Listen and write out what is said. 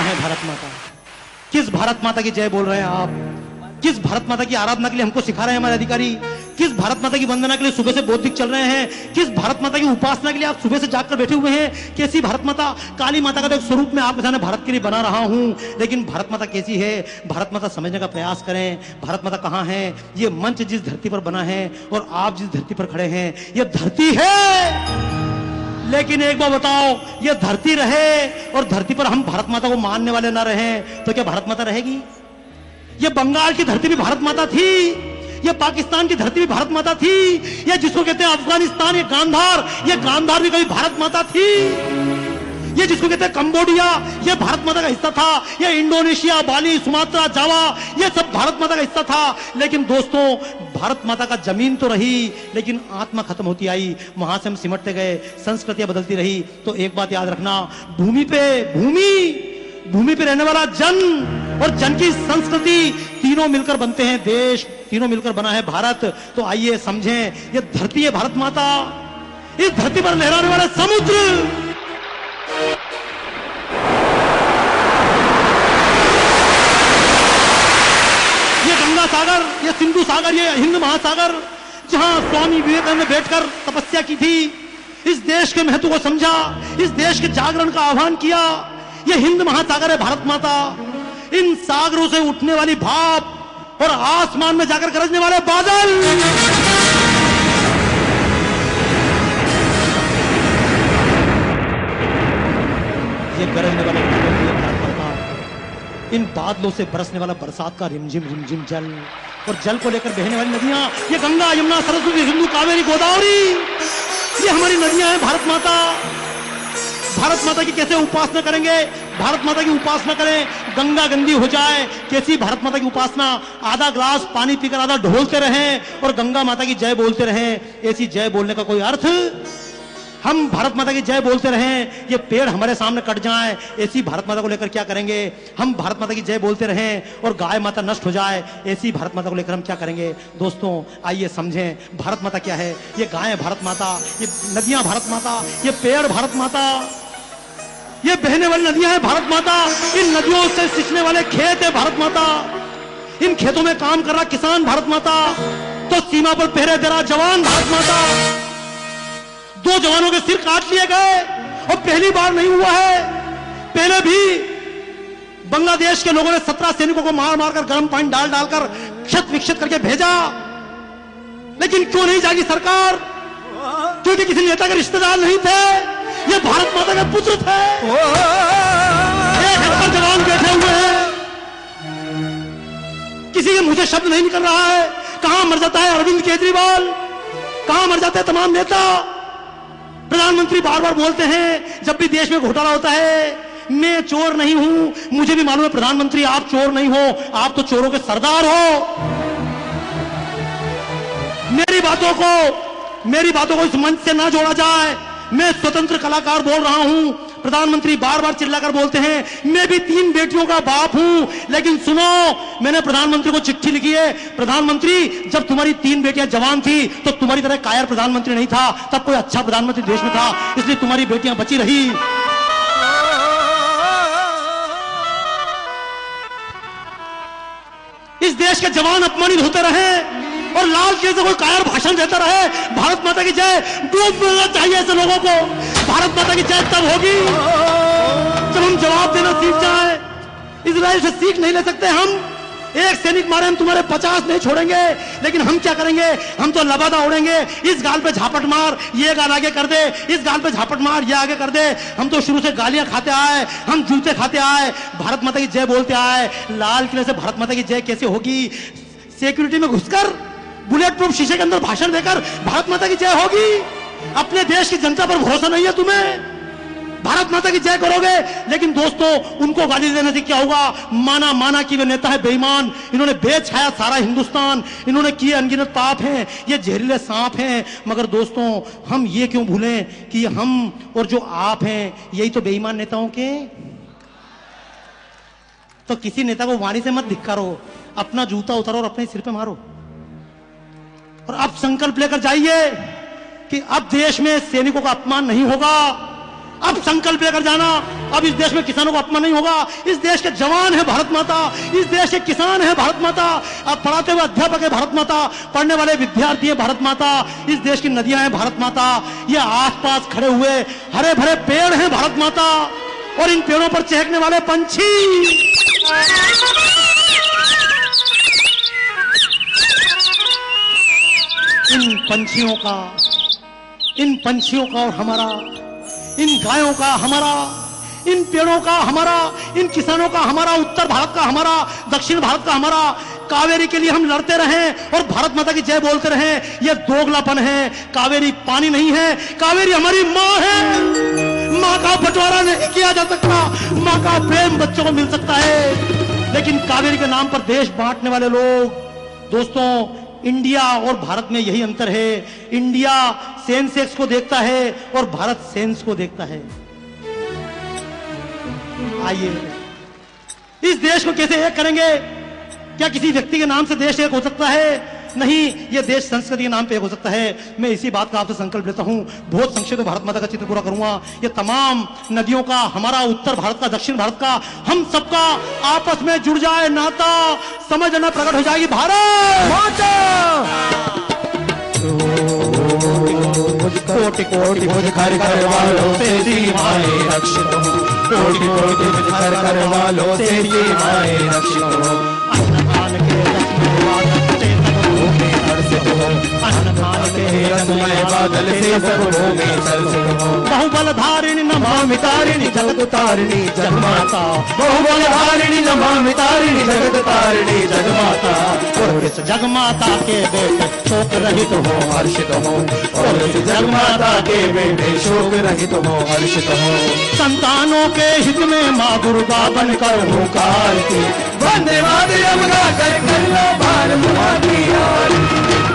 कहां है भारत माता? किस भारत माता की जय बोल रहे हैं आप? किस भारत माता की आराधना के लिए हमको सिखा रहे हैं हमारे अधिकारी? किस भारत माता की वंदना के लिए सुबह से बौद्धिक चल रहे हैं? किस भारत माता की उपासना के लिए आप सुबह से जागकर बैठे हुए हैं? कैसी भारत माता? काली माता का तो एक स्वरूप में आपके सामने भारत के लिए बना रहा हूं, लेकिन भारत माता कैसी है? भारत माता समझने का प्रयास करें। भारत माता कहां है? ये मंच जिस धरती पर बना है और आप जिस धरती पर खड़े हैं, ये धरती है। लेकिन एक बार बताओ, ये धरती रहे और धरती पर हम भारत माता को मानने वाले ना रहे तो क्या भारत माता रहेगी? ये बंगाल की धरती भी भारत माता थी, ये पाकिस्तान की धरती भी भारत माता थी, ये जिसको कहते हैं अफगानिस्तान, ये गांधार भी कभी भारत माता थी, ये जिसको कहते हैं कंबोडिया, ये भारत माता का हिस्सा था, ये इंडोनेशिया, बाली, सुमात्रा, जावा, ये सब भारत माता का हिस्सा था। लेकिन दोस्तों, भारत माता का जमीन तो रही, लेकिन आत्मा खत्म होती आई, वहां से हम सिमटते गए, संस्कृतियां बदलती रही। तो एक बात याद रखना, भूमि पे रहने वाला जन और जन की संस्कृति तीनों मिलकर बनते हैं देश, तीनों मिलकर बना है भारत। तो आइए समझें, ये धरती है भारत माता, इस धरती पर लहराने वाला समुद्र, ये गंगा सागर, ये सिंधु सागर, ये हिंद महासागर, जहां स्वामी विवेकानंद ने बैठकर तपस्या की थी, इस देश के महत्व को समझा, इस देश के जागरण का आह्वान किया। ये हिंद महासागर है भारत माता, इन सागरों से उठने वाली भाप और आसमान में जाकर गरजने वाले बादल, ये गरजने वाले भारत माता, इन बादलों से बरसने वाला बरसात का रिमझिम जल, और जल को लेकर बहने वाली नदियां, ये गंगा, यमुना, सरस्वती, सिंधु, कावेरी, गोदावरी, ये हमारी नदियां हैं भारत माता। भारत माता की कैसे उपासना करेंगे? भारत माता की उपासना करें, गंगा गंदी हो जाए, कैसी भारत माता की उपासना? आधा ग्लास पानी पीकर आधा ढोलते रहें और गंगा माता की जय बोलते रहें। ऐसी जय बोलने का कोई अर्थ? हम भारत माता की जय बोलते रहें, ये पेड़ हमारे सामने कट जाए, ऐसी भारत माता को लेकर क्या करेंगे? हम भारत माता की जय बोलते रहें और गाय माता नष्ट हो जाए, ऐसी भारत माता को लेकर हम क्या करेंगे? दोस्तों आइए समझें, भारत माता क्या है? ये गाय भारत माता, ये नदियां भारत माता, ये पेड़ भारत माता, ये बहने वाली नदियां हैं भारत माता, इन नदियों से सिंचने वाले खेत है भारत माता, इन खेतों में काम कर रहा किसान भारत माता, तो सीमा पर पहरे दे रहा जवान भारत माता। 2 जवानों के सिर काट लिए गए और पहली बार नहीं हुआ है, पहले भी बांग्लादेश के लोगों ने 17 सैनिकों को मार मारकर गर्म पानी डालकर क्षत विक्षत करके भेजा। लेकिन क्यों नहीं जागी सरकार? क्योंकि किसी नेता के रिश्तेदार नहीं थे, ये भारत माता के पुत्र थे। एक हज़ार जवान बैठे हुए हैं, किसी के मुंह से शब्द नहीं निकल रहा है। कहां मर जाता है अरविंद केजरीवाल, कहां मर जाते हैं तमाम नेता? प्रधानमंत्री बार बार बोलते हैं जब भी देश में घोटाला होता है, मैं चोर नहीं हूं। मुझे भी मालूम है प्रधानमंत्री, आप चोर नहीं हो, आप तो चोरों के सरदार हो। मेरी बातों को इस मंच से ना जोड़ा जाए। मैं स्वतंत्र कलाकार बोल रहा हूं। प्रधानमंत्री बार बार चिल्लाकर बोलते हैं मैं भी 3 बेटियों का बाप हूं, लेकिन सुनो, मैंने प्रधानमंत्री को चिट्ठी लिखी है। प्रधानमंत्री, जब तुम्हारी 3 बेटियां जवान थी तो तुम्हारी तरह कायर प्रधानमंत्री नहीं था, तब कोई अच्छा प्रधानमंत्री देश में था, इसलिए तुम्हारी बेटियां बची रही। इस देश के जवान अपमानित होते रहे और लाल किले से कोई कायर भाषण देता रहे। भारत माता की जय डूब मिलना चाहिए ऐसे लोगों को। भारत माता की जय तब होगी जब हम जवाब देना सीख जाए। इजराइल से सीख नहीं ले सकते हम? एक सैनिक मारे हम तुम्हारे 50 नहीं छोड़ेंगे, लेकिन हम क्या करेंगे? हम तो लबादा उड़ेंगे। इस गाल पे झापट मार, ये गाल आगे कर दे, इस गाल पे झापट मार, ये आगे कर दे। हम तो शुरू से गालियां खाते आए, हम जूते खाते आए, भारत माता की जय बोलते आए। लाल किले से भारत माता की जय कैसे होगी? सिक्योरिटी में घुसकर, बुलेट प्रूफ शीशे के अंदर भाषण देकर भारत माता की जय होगी? अपने देश की जनता पर भरोसा नहीं है तुम्हें? भारत माता की जय करोगे, लेकिन दोस्तों उनको गाली देने से क्या होगा? माना कि वे नेता है बेईमान, इन्होंने बेछाया सारा हिंदुस्तान, इन्होंने किए अनगिनत पाप हैं, ये जहरीले सांप हैं। मगर दोस्तों हम ये क्यों भूलें कि हम और जो आप हैं यही तो बेईमान नेताओं के। तो किसी नेता को वाणी से मत धिक्कारो, अपना जूता उतारो और अपने सिर पे मारो और अब संकल्प लेकर जाइए कि अब देश में सैनिकों का अपमान नहीं होगा, अब संकल्प लेकर जाना, अब इस देश में किसानों को अपमान नहीं होगा। इस देश के जवान है भारत माता, इस देश के किसान है भारत माता, अब पढ़ाते हुए अध्यापक है भारत माता, पढ़ने वाले विद्यार्थी है भारत माता, इस देश की नदियां हैं भारत माता, ये आसपास खड़े हुए हरे भरे पेड़ हैं भारत माता, और इन पेड़ों पर चहकने वाले पंछी। इन पंछियों का और हमारा, इन गायों का हमारा, इन पेड़ों का हमारा, इन किसानों का हमारा, उत्तर भारत का हमारा, दक्षिण भारत का हमारा, कावेरी के लिए हम लड़ते रहें और भारत माता की जय बोलते रहें। यह दोगलापन है। कावेरी पानी नहीं है, कावेरी हमारी माँ है। माँ का बंटवारा नहीं किया जा सकता, माँ का प्रेम बच्चों को मिल सकता है, लेकिन कावेरी के नाम पर देश बांटने वाले लोग, दोस्तों इंडिया और भारत में यही अंतर है। इंडिया सेंसेक्स को देखता है और भारत सेंस को देखता है। आइए इस देश को कैसे एक करेंगे? क्या किसी व्यक्ति के नाम से देश एक हो सकता है? नहीं, यह देश संस्कृति के नाम पे एक हो सकता है। मैं इसी बात का आपसे संकल्प लेता हूं। बहुत संक्षेप में भारत माता का चित्र पूरा करूंगा। ये तमाम नदियों का, हमारा उत्तर भारत का, दक्षिण भारत का, हम सबका आपस में जुड़ जाए नाता, समझ लेना प्रकट हो जाएगी भारत माता। कोटि कोटि भुज कर कर वालों से सीमाएं रक्षित हो, कोटि कोटि भुज कर कर वालों से सीमाएं रक्षित हो। अन्नदान के रसमय बादल से सब भूमि सरसित हो। बहुबल धारिणी नमामि तारिणी जगत तारिणी जगमाता, बहुबल धारिणी नमामि तारिणी जगत तारिणी जगमाता। और इस जगमाता के बेटे शोक रहित हो, हर्षित हो, और इस जगमाता के बेटे शोक रहित हो, हर्षित हो। संतानों के हित में माँ दुर्गा बनकर हुंकार की, वंदे मातरम गाकर कर लो भारत माँ की आरती।